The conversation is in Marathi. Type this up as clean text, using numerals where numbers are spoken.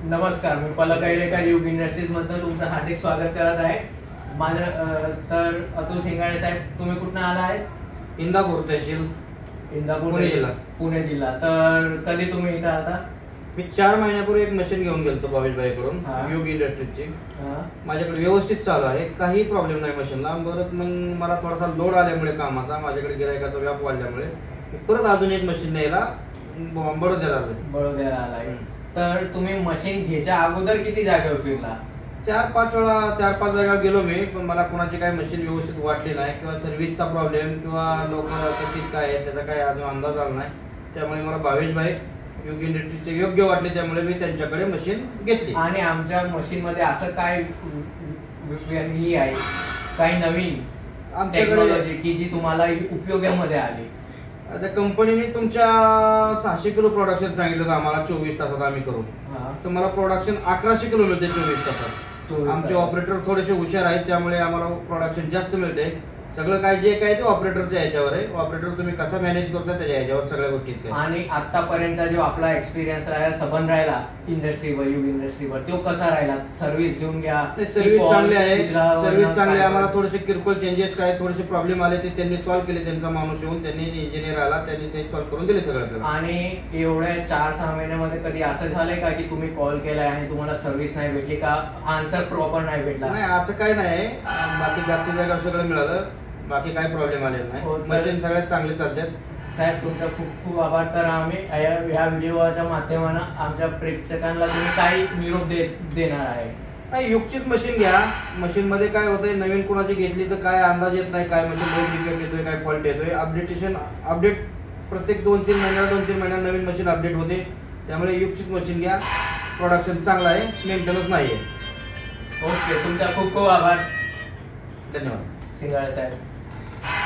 नमस्कार, मी पलक ऐरेकर युग इंडस्ट्रीज मधून तुमचं हार्दिक स्वागत करत आहे. माझं तर अतुल सिंगाळे साहेब, तुम्ही कुठून आला आहे? इंदापूर तहसील, इंदापूर पुणे जिल्हा. पुणे जिल्हा. तर कधी तुम्ही इथं आता? मी 4 महिन्यापूर्वी एक मशीन घेऊन गेलतो भावेश भाईकडून, हा. युग इंडस्ट्रीजची. माझ्याकडे व्यवस्थित चालू आहे, काही प्रॉब्लेम नाही मशीनला. परत मग मला थोडासा लोड आल्यामुळे कामाचा, माझ्याकडे गिरायकाचा व्याप वाढल्यामुळे परत अजून एक मशीन न्यायला बडोद्याला आलाय. तर तुम्ही मशीन घ्यायच्या अगोदर किती जागेवर फिरला? 4-5 जागा गेलो मी, पण मला कोणाची काही मशीन व्यवस्थित वाटली नाही, किंवा सर्व्हिसचा प्रॉब्लेम किंवा लोक कशी काय आहे त्याचा काही अजून अंदाज आला नाही. त्यामुळे मला भावेश भाई युग इंडस्ट्रीचे योग्य वाटले, त्यामुळे मी त्यांच्याकडे मशीन घेतली. आणि आमच्या मशीन मध्ये असं काय ही आहे, काही नवीन टेक्नॉलॉजी की जी तुम्हाला उपयोगामध्ये आली? आता कंपनीने तुमच्या 600 किलो प्रोडक्शन सांगितलं होतं आम्हाला 24 तासात आम्ही करू. तर मला प्रोडक्शन 1100 किलो मिळते 24 तासात. आमचे ऑपरेटर थोडेसे हुशार आहेत, त्यामुळे आम्हाला प्रोडक्शन जास्त मिळते. सगळं काय जे काय ते ऑपरेटरच्या ह्याच्यावर आहे. ऑपरेटर तुम्ही कसा मॅनेज करता त्याच्या ह्याच्यावर सगळ्या गोष्टी. आणि आतापर्यंतचा जो आपला एक्सपिरियन्स राहिला, सबंध राहिला इंडस्ट्रीवर, युग इंडस्ट्रीवर, तो कसा राहिला? सर्व्हिस घेऊन घ्या, सर्व्हिस चांगली आहे. सर्व्हिस चांगली आहे. आम्हाला थोडेसे किरकोळ चेंजेस काय थोडेसे प्रॉब्लेम आले ते त्यांनी सॉल्व्ह केले. त्यांचा माणूस येऊन त्यांनी इंजिनियर आला, त्यांनी ते सॉल्व्ह करून दिले सगळं. आणि एवढ्या 4-6 महिन्यामध्ये कधी असं झालंय का की तुम्ही कॉल केलाय आणि तुम्हाला सर्व्हिस नाही भेटली, का आन्सर प्रॉपर नाही भेटला? नाही, असं काही नाही. बाकी जागच्या जागा सगळं मिळालं, बाकी काही प्रॉब्लेम आलेला नाही. मशीन सगळ्यात चांगले चालतात. साहेब, तुमचा खूप खूप आभार. तर आम्ही या व्हिडिओच्या माध्यमानं आमच्या प्रेक्षकांना तुम्ही काय निरोप देणार आहे? नाही, युगचीच मशीन घ्या. मशीन मध्ये काय होतंय, नवीन कोणाची घेतली तर काय अंदाज येत नाही, काय म्हणजे लोड डिफेक्ट येतोय, काय फॉल्ट येतोय. अपडेट प्रत्येक 2-3 महिन्याला नवीन मशीन अपडेट होते. त्यामुळे युगचीच मशीन घ्या. प्रोडक्शन चांगलं आहे, मेंटेनन्स नाही आहे. ओके, तुमचा खूप खूप आभार. धन्यवाद सिंगाळे साहेब.